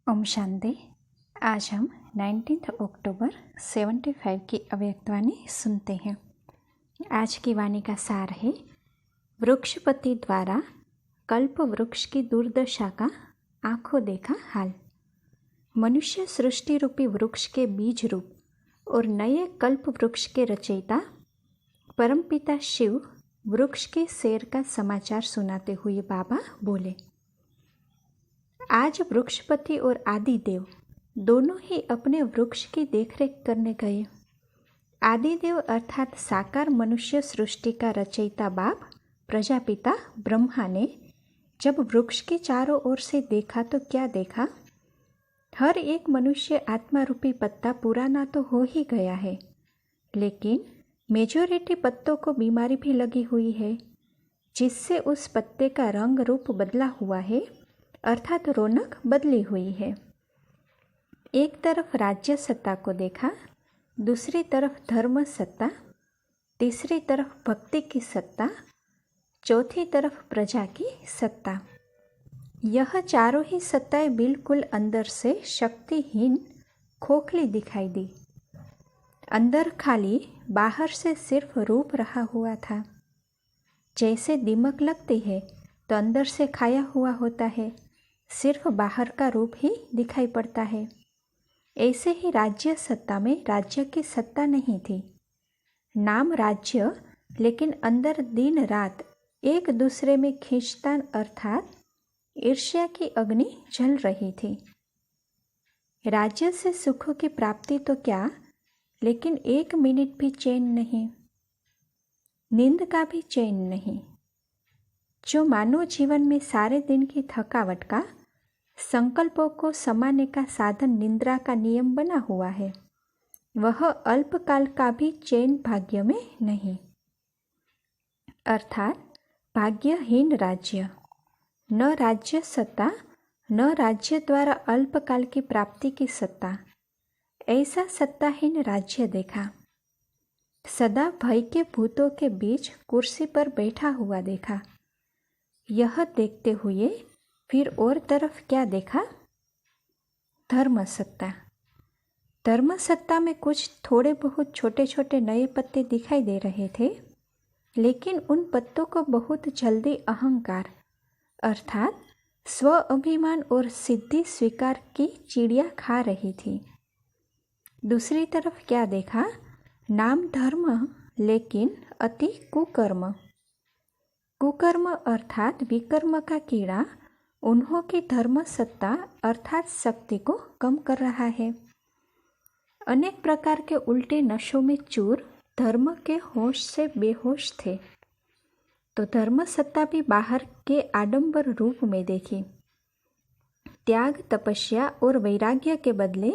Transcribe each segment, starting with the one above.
ओम शांति। आज हम 19 अक्टूबर 75 की अव्यक्तवाणी सुनते हैं। आज की वाणी का सार है, वृक्षपति द्वारा कल्प वृक्ष की दुर्दशा का आंखों देखा हाल। मनुष्य सृष्टि रूपी वृक्ष के बीज रूप और नए कल्प वृक्ष के रचयिता परमपिता शिव वृक्ष के सेर का समाचार सुनाते हुए बाबा बोले, आज वृक्षपति और आदिदेव दोनों ही अपने वृक्ष की देखरेख करने गए। आदिदेव अर्थात साकार मनुष्य सृष्टि का रचयिता बाप प्रजापिता ब्रह्मा ने जब वृक्ष के चारों ओर से देखा तो क्या देखा? हर एक मनुष्य आत्मा रूपी पत्ता पुराना तो हो ही गया है, लेकिन मेजॉरिटी पत्तों को बीमारी भी लगी हुई है, जिससे उस पत्ते का रंग रूप बदला हुआ है, अर्थात रौनक बदली हुई है। एक तरफ राज्य सत्ता को देखा, दूसरी तरफ धर्म सत्ता, तीसरी तरफ भक्ति की सत्ता, चौथी तरफ प्रजा की सत्ता। यह चारों ही सत्ताएं बिल्कुल अंदर से शक्तिहीन खोखली दिखाई दी। अंदर खाली, बाहर से सिर्फ रूप रहा हुआ था। जैसे दीमक लगती है तो अंदर से खाया हुआ होता है, सिर्फ बाहर का रूप ही दिखाई पड़ता है। ऐसे ही राज्य सत्ता में राज्य की सत्ता नहीं थी। नाम राज्य, लेकिन अंदर दिन रात एक दूसरे में खींचतान अर्थात ईर्ष्या की अग्नि जल रही थी। राज्य से सुखों की प्राप्ति तो क्या, लेकिन एक मिनट भी चैन नहीं, नींद का भी चैन नहीं। जो मानव जीवन में सारे दिन की थकावट का, संकल्पों को समाने का साधन निद्रा का नियम बना हुआ है, वह अल्पकाल का भी चैन भाग्य में नहीं। अर्थात भाग्यहीन राज्य, न राज्य सत्ता, न राज्य द्वारा अल्पकाल की प्राप्ति की सत्ता, ऐसा सत्ताहीन राज्य देखा। सदा भय के भूतों के बीच कुर्सी पर बैठा हुआ देखा। यह देखते हुए फिर और तरफ क्या देखा? धर्म सत्ता। धर्म सत्ता में कुछ थोड़े बहुत छोटे छोटे नए पत्ते दिखाई दे रहे थे, लेकिन उन पत्तों को बहुत जल्दी अहंकार अर्थात स्व अभिमान और सिद्धि स्वीकार की चिड़िया खा रही थी। दूसरी तरफ क्या देखा? नाम धर्म, लेकिन अति कुकर्म। कुकर्म अर्थात विकर्म का कीड़ा उन्हों की धर्म सत्ता अर्थात शक्ति को कम कर रहा है। अनेक प्रकार के उल्टे नशों में चूर धर्म के होश से बेहोश थे, तो धर्म सत्ता भी बाहर के आडंबर रूप में देखी। त्याग, तपस्या और वैराग्य के बदले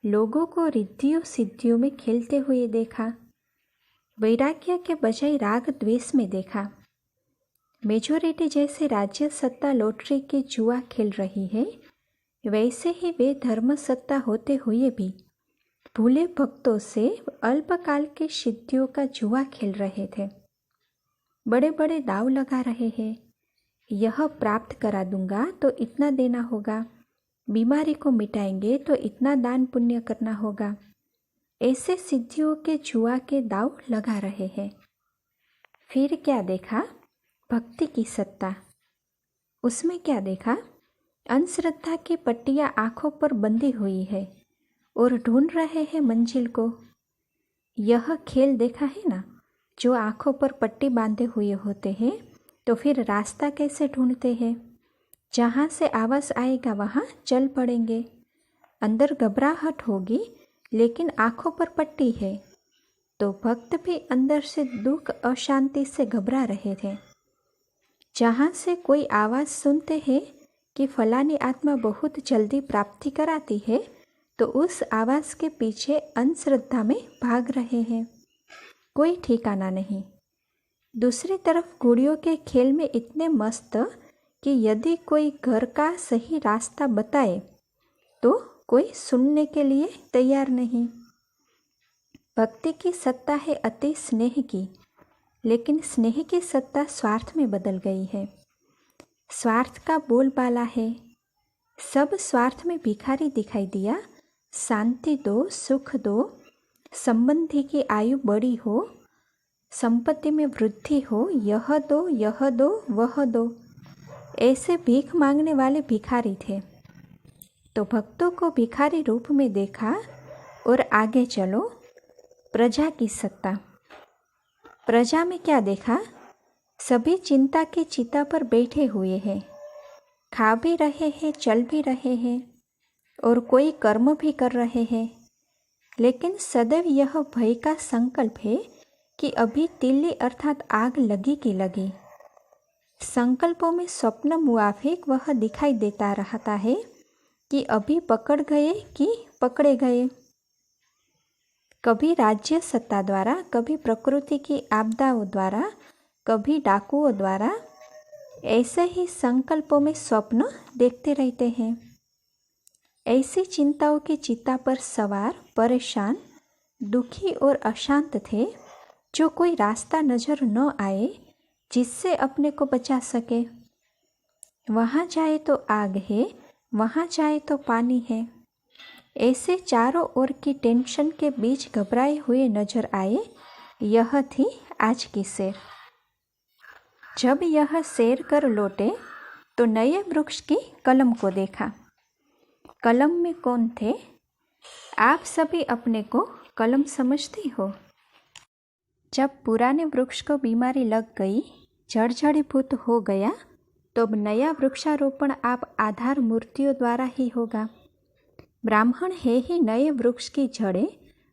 लोगों को रिद्धियों सिद्धियों में खेलते हुए देखा। वैराग्य के बजाय राग द्वेष में देखा। मेजॉरिटी जैसे राज्य सत्ता लॉटरी के जुआ खेल रही है, वैसे ही वे धर्म सत्ता होते हुए भी भूले भक्तों से अल्पकाल के सिद्धियों का जुआ खेल रहे थे। बड़े बड़े दाव लगा रहे हैं, यह प्राप्त करा दूंगा तो इतना देना होगा, बीमारी को मिटाएंगे तो इतना दान पुण्य करना होगा। ऐसे सिद्धियों के जुआ के दाव लगा रहे हैं। फिर क्या देखा? भक्ति की सत्ता। उसमें क्या देखा? अंधश्रद्धा की पट्टियां आंखों पर बंधी हुई है और ढूंढ रहे हैं मंजिल को। यह खेल देखा है ना, जो आंखों पर पट्टी बांधे हुए होते हैं तो फिर रास्ता कैसे ढूंढते हैं? जहाँ से आवाज़ आएगा वहाँ चल पड़ेंगे। अंदर घबराहट होगी, लेकिन आंखों पर पट्टी है, तो भक्त भी अंदर से दुख अशांति से घबरा रहे थे। जहाँ से कोई आवाज़ सुनते हैं कि फलानी आत्मा बहुत जल्दी प्राप्ति कराती है, तो उस आवाज़ के पीछे अंधश्रद्धा में भाग रहे हैं, कोई ठिकाना नहीं। दूसरी तरफ गुड़ियों के खेल में इतने मस्त कि यदि कोई घर का सही रास्ता बताए तो कोई सुनने के लिए तैयार नहीं। भक्ति की सत्ता है अति स्नेह की, लेकिन स्नेह की सत्ता स्वार्थ में बदल गई है। स्वार्थ का बोलबाला है। सब स्वार्थ में भिखारी दिखाई दिया। शांति दो, सुख दो, संबंधी की आयु बड़ी हो, संपत्ति में वृद्धि हो, यह दो, यह दो, वह दो, ऐसे भीख मांगने वाले भिखारी थे। तो भक्तों को भिखारी रूप में देखा और आगे चलो। प्रजा की सत्ता। प्रजा में क्या देखा? सभी चिंता की चिता पर बैठे हुए हैं, खा भी रहे हैं, चल भी रहे हैं और कोई कर्म भी कर रहे हैं, लेकिन सदैव यह भय का संकल्प है कि अभी तिल्ली अर्थात आग लगी की लगी। संकल्पों में स्वप्न मुआफिक वह दिखाई देता रहता है कि अभी पकड़ गए कि पकड़े गए। कभी राज्य सत्ता द्वारा, कभी प्रकृति की आपदाओं द्वारा, कभी डाकुओं द्वारा, ऐसे ही संकल्पों में स्वप्न देखते रहते हैं। ऐसी चिंताओं की चिता पर सवार, परेशान, दुखी और अशांत थे, जो कोई रास्ता नजर न आए जिससे अपने को बचा सके। वहाँ जाए तो आग है, वहाँ जाए तो पानी है, ऐसे चारों ओर की टेंशन के बीच घबराए हुए नजर आए। यह थी आज की सैर। जब यह सैर कर लौटे तो नए वृक्ष की कलम को देखा। कलम में कौन थे? आप सभी अपने को कलम समझती हो। जब पुराने वृक्ष को बीमारी लग गई, जड़जड़ीभूत हो गया, तो अब नया वृक्षारोपण आप आधार मूर्तियों द्वारा ही होगा। ब्राह्मण है ही नए वृक्ष की जड़ें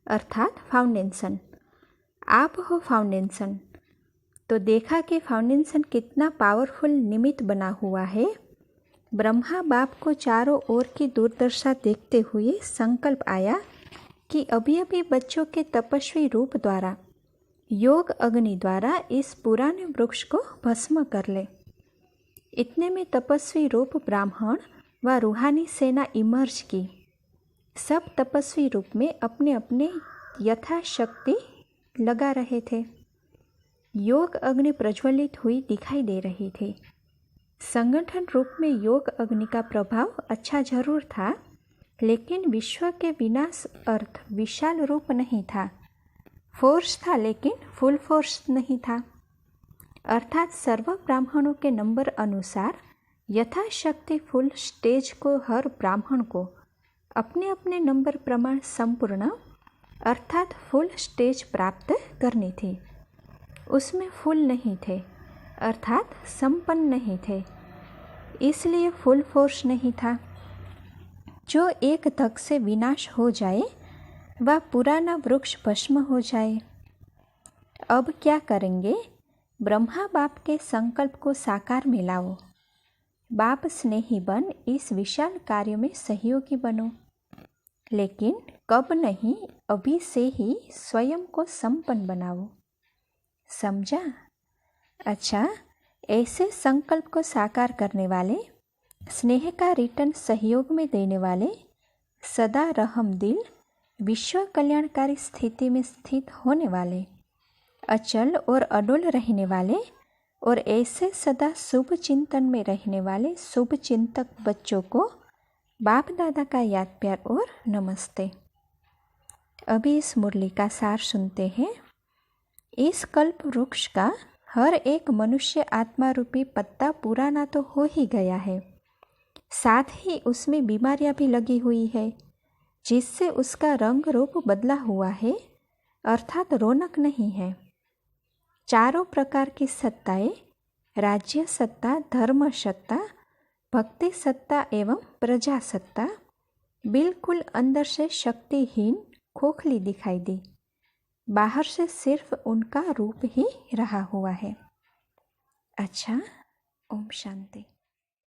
अर्थात फाउंडेशन। आप हो फाउंडेशन। तो देखा कि फाउंडेशन कितना पावरफुल निमित्त बना हुआ है। ब्रह्मा बाप को चारों ओर की दुर्दशा देखते हुए संकल्प आया कि अभी अभी बच्चों के तपस्वी रूप द्वारा, योग अग्नि द्वारा इस पुराने वृक्ष को भस्म कर ले। इतने में तपस्वी रूप ब्राह्मण व रूहानी सेना इमर्ज की। सब तपस्वी रूप में अपने अपने यथाशक्ति लगा रहे थे। योग अग्नि प्रज्वलित हुई दिखाई दे रही थी। संगठन रूप में योग अग्नि का प्रभाव अच्छा जरूर था, लेकिन विश्व के विनाश अर्थ विशाल रूप नहीं था। फोर्स था लेकिन फुल फोर्स नहीं था। अर्थात सर्व ब्राह्मणों के नंबर अनुसार यथाशक्ति फुल स्टेज को हर ब्राह्मण को अपने अपने नंबर प्रमाण संपूर्ण अर्थात फुल स्टेज प्राप्त करनी थी। उसमें फुल नहीं थे अर्थात संपन्न नहीं थे, इसलिए फुल फोर्स नहीं था। जो एक धक से विनाश हो जाए वह पुराना वृक्ष भस्म हो जाए। अब क्या करेंगे? ब्रह्मा बाप के संकल्प को साकार में लाओ। बाप स्नेही बन इस विशाल कार्य में सहयोगी बनो। लेकिन कब नहीं, अभी से ही स्वयं को संपन्न बनाओ। समझा? अच्छा, ऐसे संकल्प को साकार करने वाले, स्नेह का रिटर्न सहयोग में देने वाले, सदा रहम दिल, विश्व कल्याणकारी स्थिति में स्थित होने वाले, अचल और अडोल रहने वाले और ऐसे सदा शुभ चिंतन में रहने वाले शुभ चिंतक बच्चों को बाप दादा का याद प्यार और नमस्ते। अभी इस मुरली का सार सुनते हैं। इस कल्प वृक्ष का हर एक मनुष्य आत्मा रूपी पत्ता पुराना तो हो ही गया है, साथ ही उसमें बीमारियां भी लगी हुई है, जिससे उसका रंग रूप बदला हुआ है, अर्थात रौनक नहीं है। चारों प्रकार की सत्ताएं, राज्य सत्ता, धर्म सत्ता, भक्ति सत्ता एवं प्रजा सत्ता, बिल्कुल अंदर से शक्तिहीन खोखली दिखाई दी। बाहर से सिर्फ उनका रूप ही रहा हुआ है। अच्छा, ओम शांति।